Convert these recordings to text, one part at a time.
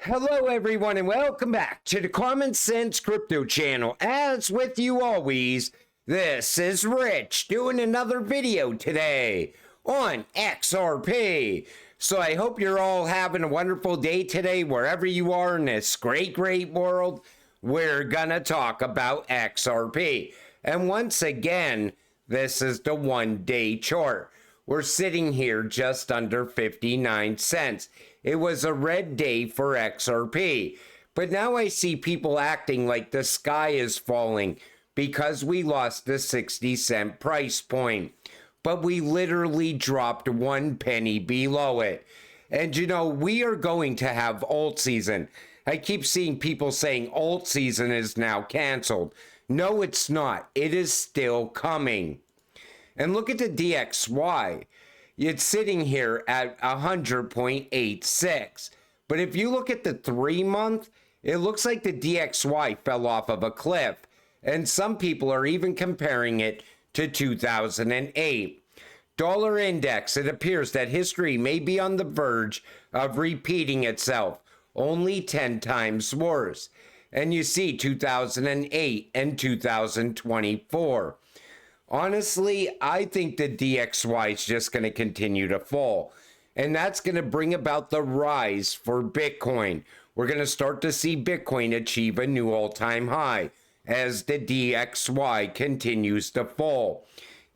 Hello everyone and welcome back to the Common Sense Crypto channel. As with you always, this is Rich doing another video today on XRP. So I hope you're all having a wonderful day today wherever you are in this great world. We're gonna talk about XRP. And once again, this is the 1-day chart. We're sitting here just under 59 cents. It was a red day for XRP. But now I see people acting like the sky is falling because we lost the 60-cent price point. But we literally dropped 1 penny below it. And you know, we are going to have alt season. I keep seeing people saying alt season is now canceled. No, it's not. It is still coming. And look at the DXY. It's sitting here at 100.86. But if you look at the 3-month, it looks like the DXY fell off of a cliff. And some people are even comparing it to 2008. Dollar index, it appears that history may be on the verge of repeating itself, only 10 times worse. And you see 2008 and 2024. Honestly, I think the DXY is just going to continue to fall. And that's going to bring about the rise for Bitcoin. We're going to start to see Bitcoin achieve a new all-time high as the DXY continues to fall.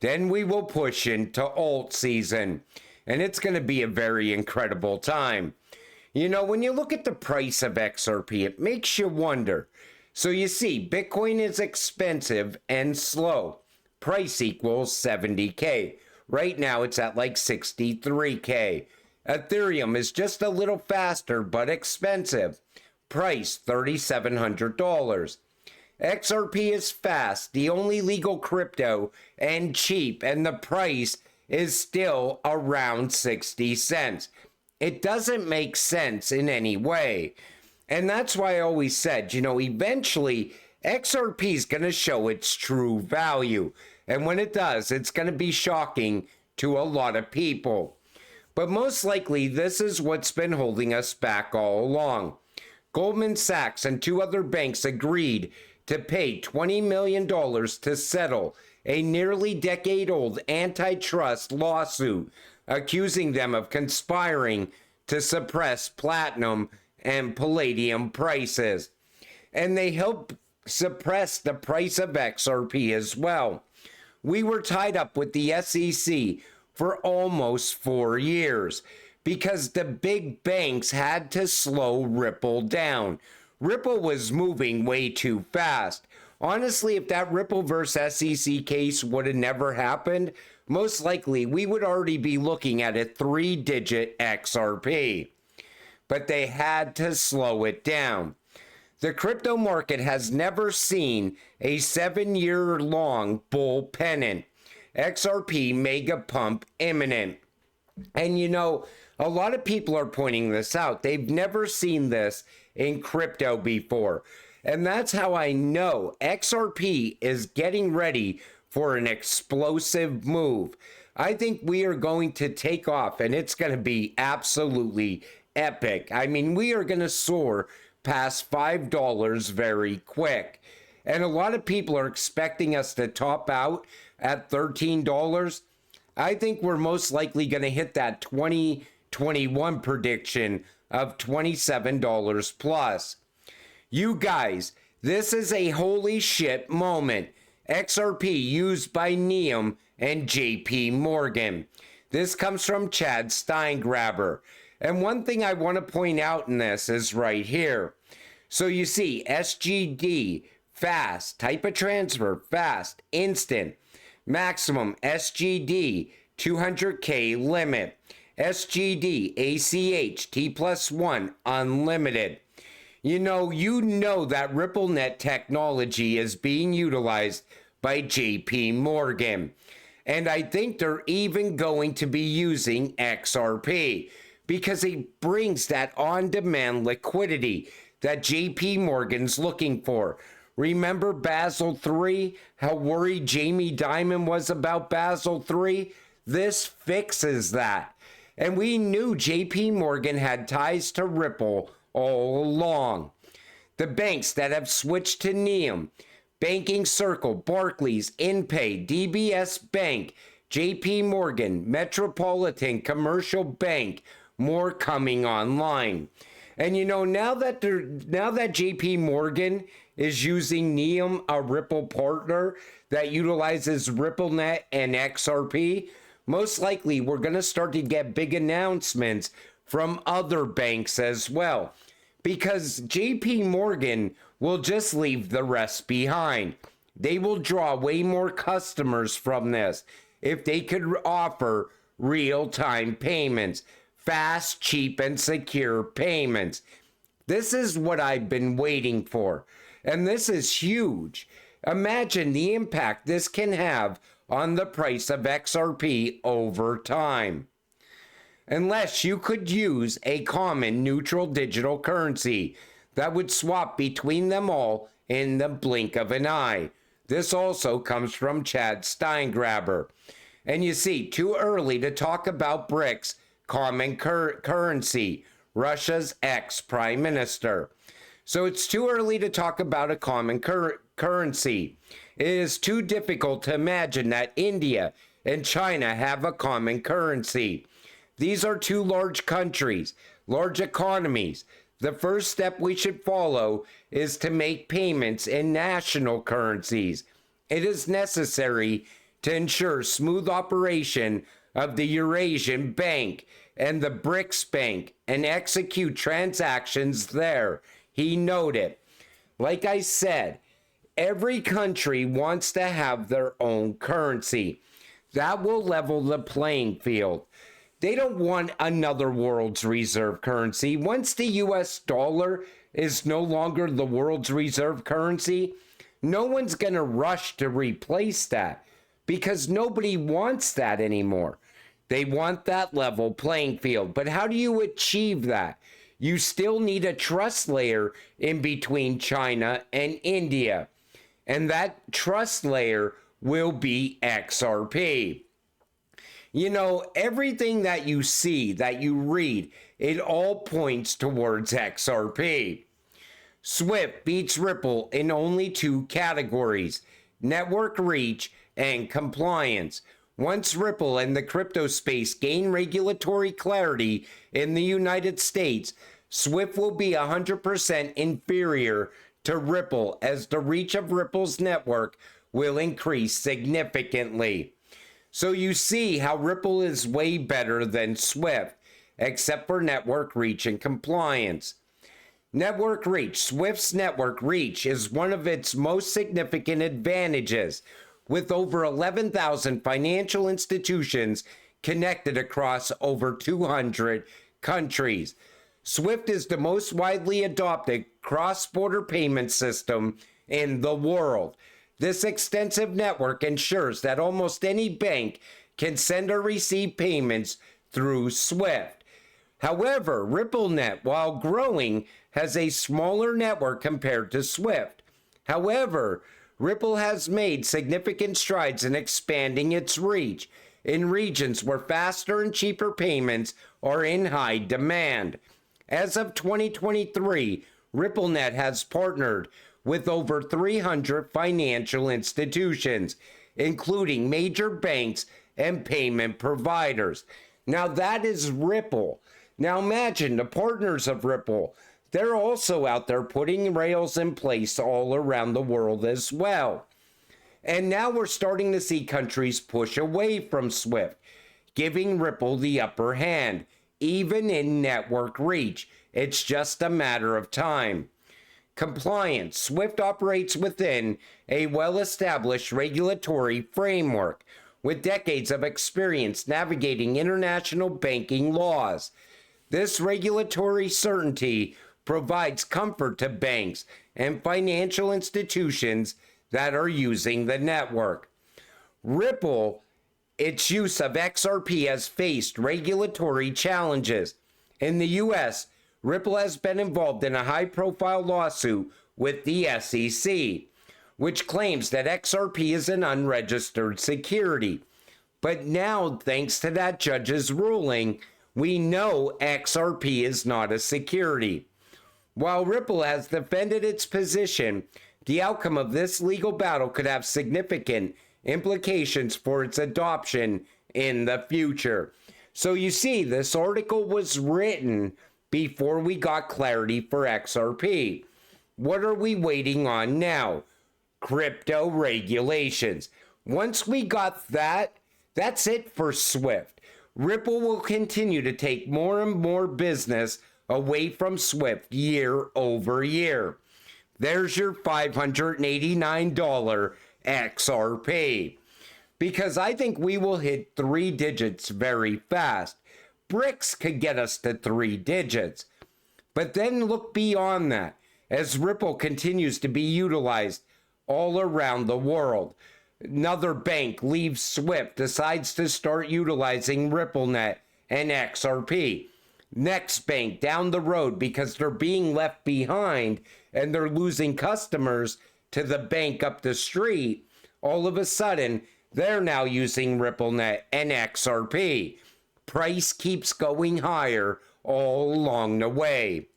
Then we will push into alt season. And it's going to be a very incredible time. You know, when you look at the price of XRP, it makes you wonder. So you see, Bitcoin is expensive and slow. Price equals 70K. Right now it's at like 63K. Ethereum is just a little faster but expensive. Price $3,700. XRP is fast, the only legal crypto, and cheap, and the price is still around 60 cents. It doesn't make sense in any way. And that's why I always said, you know, eventually XRP is going to show its true value. And when it does, it's going to be shocking to a lot of people. But most likely, this is what's been holding us back all along. Goldman Sachs and 2 other banks agreed to pay $20 million to settle a nearly decade-old antitrust lawsuit accusing them of conspiring to suppress platinum and palladium prices. And they helped suppress the price of XRP as well. We were tied up with the SEC for almost 4 years because the big banks had to slow Ripple down. Ripple was moving way too fast. Honestly, if that Ripple versus SEC case would have never happened, most likely we would already be looking at a 3-digit XRP. But they had to slow it down. The crypto market has never seen a 7-year-long bull pennant. XRP mega pump imminent. And you know, a lot of people are pointing this out. They've never seen this in crypto before. And that's how I know XRP is getting ready for an explosive move. I think we are going to take off and it's going to be absolutely epic. I mean, we are going to soar past $5 very quick. And a lot of people are expecting us to top out at $13. I think we're most likely going to hit that 2021 prediction of $27 plus. You guys, this is a holy shit moment. XRP used by Neum and JP Morgan. This comes from Chad Steingraber. And one thing I want to point out in this is right here. So you see SGD, fast, type of transfer, fast, instant, maximum SGD, 200K limit, SGD, ACH, T+1, unlimited. You know that RippleNet technology is being utilized by JP Morgan. And I think they're even going to be using XRP because it brings that on-demand liquidity that JP Morgan's looking for. Remember Basel III? How worried Jamie Dimon was about Basel III? This fixes that. And we knew JP Morgan had ties to Ripple all along. The banks that have switched to NEOM, Banking Circle, Barclays, InPay, DBS Bank, JP Morgan, Metropolitan Commercial Bank, more coming online. And you know, now that JP Morgan is using NEOM, a Ripple partner that utilizes RippleNet and XRP, most likely we're going to start to get big announcements from other banks as well, because JP Morgan will just leave the rest behind. They will draw way more customers from this if they could offer real-time payments, fast, cheap, and secure payments. This is what I've been waiting for, and this is huge. Imagine the impact this can have on the price of XRP over time. Unless you could use a common neutral digital currency that would swap between them all in the blink of an eye. This also comes from Chad Steingraber. And you see, too early to talk about BRICS common currency, Russia's ex-prime minister. So it's too early to talk about a common currency. It is too difficult to imagine that India and China have a common currency. These are two large countries, large economies. The first step we should follow is to make payments in national currencies. It is necessary to ensure smooth operation of the Eurasian Bank and the BRICS Bank and execute transactions there, he noted. Like I said, every country wants to have their own currency. That will level the playing field. They don't want another world's reserve currency. Once the US dollar is no longer the world's reserve currency, no one's going to rush to replace that because nobody wants that anymore. They want that level playing field. But how do you achieve that? You still need a trust layer in between China and India. And that trust layer will be XRP. You know, everything that you see, that you read, it all points towards XRP. SWIFT beats Ripple in only two categories: network reach and compliance. Once Ripple and the crypto space gain regulatory clarity in the United States, SWIFT will be 100% inferior to Ripple, as the reach of Ripple's network will increase significantly. So you see how Ripple is way better than SWIFT, except for network reach and compliance. Network reach. SWIFT's network reach is one of its most significant advantages, with over 11,000 financial institutions connected across over 200 countries. SWIFT is the most widely adopted cross-border payment system in the world. This extensive network ensures that almost any bank can send or receive payments through SWIFT. However, RippleNet, while growing, has a smaller network compared to SWIFT. However, Ripple has made significant strides in expanding its reach in regions where faster and cheaper payments are in high demand. As of 2023, RippleNet has partnered with over 300 financial institutions, including major banks and payment providers. Now that is Ripple. Now imagine the partners of Ripple. They're also out there putting rails in place all around the world as well. And now we're starting to see countries push away from SWIFT, giving Ripple the upper hand, even in network reach. It's just a matter of time. Compliance. SWIFT operates within a well-established regulatory framework with decades of experience navigating international banking laws. This regulatory certainty provides comfort to banks and financial institutions that are using the network. Ripple, its use of XRP has faced regulatory challenges. In the US, Ripple has been involved in a high-profile lawsuit with the SEC, which claims that XRP is an unregistered security. But now, thanks to that judge's ruling, we know XRP is not a security. While Ripple has defended its position, the outcome of this legal battle could have significant implications for its adoption in the future. So you see, this article was written before we got clarity for XRP. What are we waiting on now? Crypto regulations. Once we got that, that's it for Swift. Ripple will continue to take more and more business away from Swift year over year. There's your $589 XRP. Because I think we will hit 3 digits very fast. BRICS could get us to 3 digits. But then look beyond that as Ripple continues to be utilized all around the world. Another bank leaves Swift, decides to start utilizing RippleNet and XRP. Next bank down the road, because they're being left behind and they're losing customers to the bank up the street, all of a sudden they're now using RippleNet and XRP. Price keeps going higher all along the way.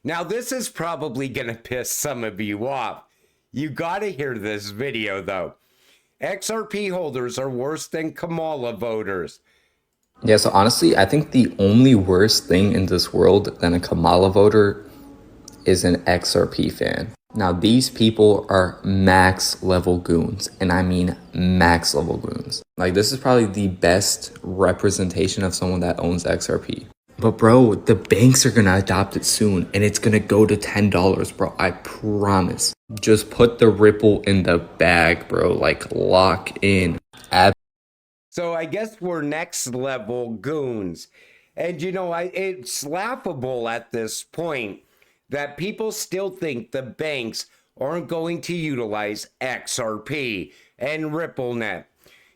Now this is probably going to piss some of you off. You got to hear this video though. XRP holders are worse than Kamala voters. Yeah, so honestly, I think the only worst thing in this world than a Kamala voter is an XRP fan. Now, these people are max level goons, and I mean max level goons. Like, this is probably the best representation of someone that owns XRP. But bro, the banks are gonna adopt it soon, and it's gonna go to $10, bro. I promise. Just put the Ripple in the bag, bro. Like, lock in. So I guess we're next level goons. And you know, it's laughable at this point that people still think the banks aren't going to utilize XRP and RippleNet.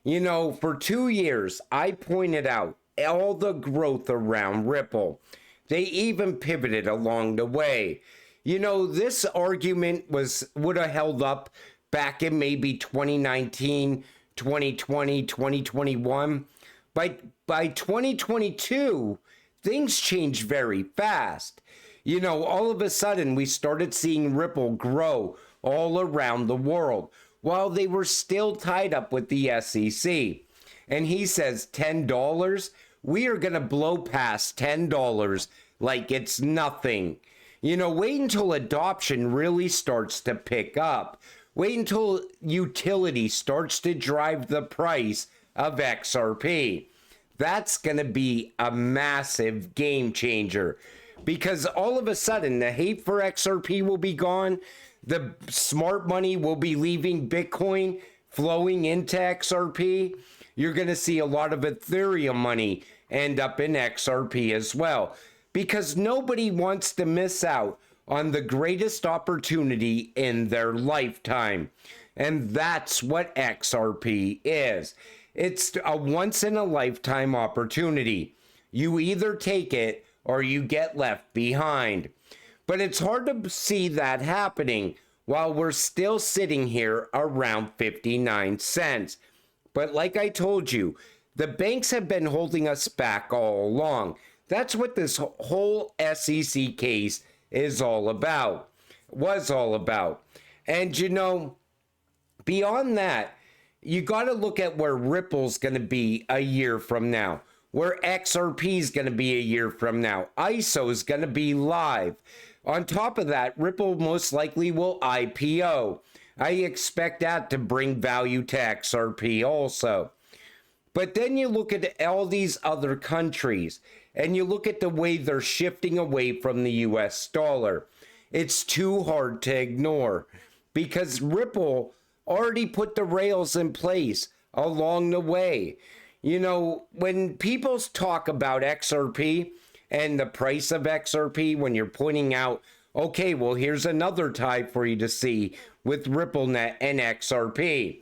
You know, for 2 years, I pointed out all the growth around Ripple. They even pivoted along the way. You know, this argument would have held up back in maybe 2019, 2020, 2021. By 2022, things changed very fast. You know, all of a sudden, we started seeing Ripple grow all around the world while they were still tied up with the SEC. And he says $10, we are going to blow past $10 like it's nothing. You know, wait until adoption really starts to pick up. Wait until utility starts to drive the price of XRP. That's going to be a massive game changer, because all of a sudden the hate for XRP will be gone. The smart money will be leaving Bitcoin, flowing into XRP. You're going to see a lot of Ethereum money end up in XRP as well, because nobody wants to miss out on the greatest opportunity in their lifetime. And that's what XRP is. It's a once in a lifetime opportunity. You either take it or you get left behind. But it's hard to see that happening while we're still sitting here around 59 cents. But like I told you, the banks have been holding us back all along. That's what this whole SEC case is all about, was all about. And you know, beyond that, you got to look at where Ripple's going to be a year from now, where XRP is going to be a year from now. ISO is going to be live. On top of that, Ripple most likely will IPO. I expect that to bring value to XRP also. But then you look at all these other countries and you look at the way they're shifting away from the US dollar. It's too hard to ignore, because Ripple already put the rails in place along the way. You know, when people talk about XRP and the price of XRP, when you're pointing out, okay, well, here's another tie for you to see with RippleNet and XRP,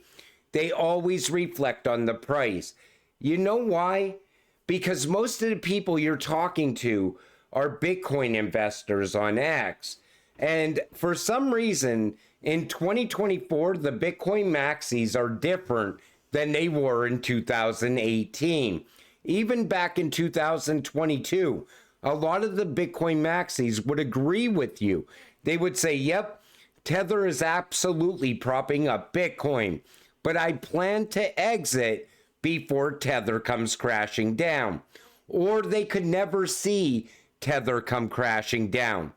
they always reflect on the price. You know why? Because most of the people you're talking to are Bitcoin investors on X. And for some reason, in 2024, the Bitcoin maxis are different than they were in 2018. Even back in 2022, a lot of the Bitcoin maxis would agree with you. They would say, yep, Tether is absolutely propping up Bitcoin, but I plan to exit before Tether comes crashing down. Or they could never see Tether come crashing down.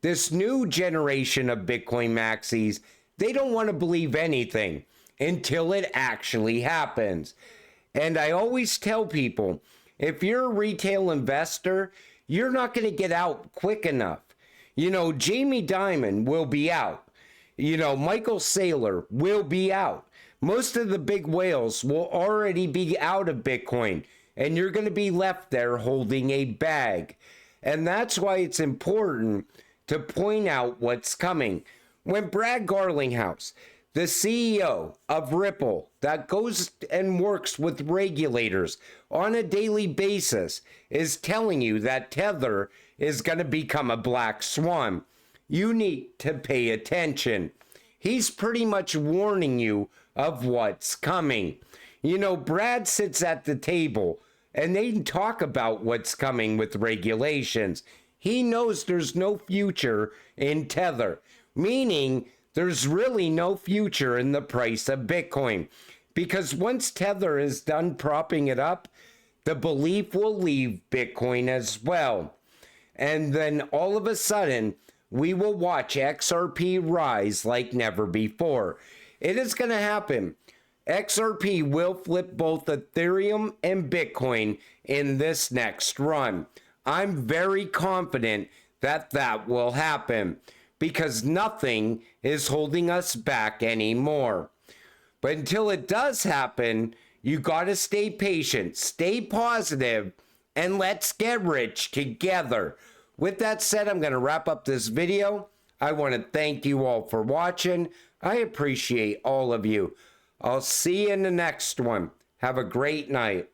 This new generation of Bitcoin maxis, they don't want to believe anything until it actually happens. And I always tell people, if you're a retail investor, you're not going to get out quick enough. You know, Jamie Dimon will be out. You know, Michael Saylor will be out. Most of the big whales will already be out of Bitcoin, and you're going to be left there holding a bag. And that's why it's important to point out what's coming. When Brad Garlinghouse, the CEO of Ripple, that goes and works with regulators on a daily basis, is telling you that Tether is going to become a black swan, you need to pay attention. He's pretty much warning you of what's coming. You know, Brad sits at the table and they talk about what's coming with regulations. He knows there's no future in Tether, meaning there's really no future in the price of Bitcoin. Because once Tether is done propping it up, the belief will leave Bitcoin as well. And then all of a sudden, we will watch XRP rise like never before. It is going to happen. XRP will flip both Ethereum and Bitcoin in this next run. I'm very confident that that will happen because nothing is holding us back anymore. But until it does happen, you got to stay patient, stay positive, and let's get rich together. With that said, I'm going to wrap up this video. I want to thank you all for watching. I appreciate all of you. I'll see you in the next one. Have a great night.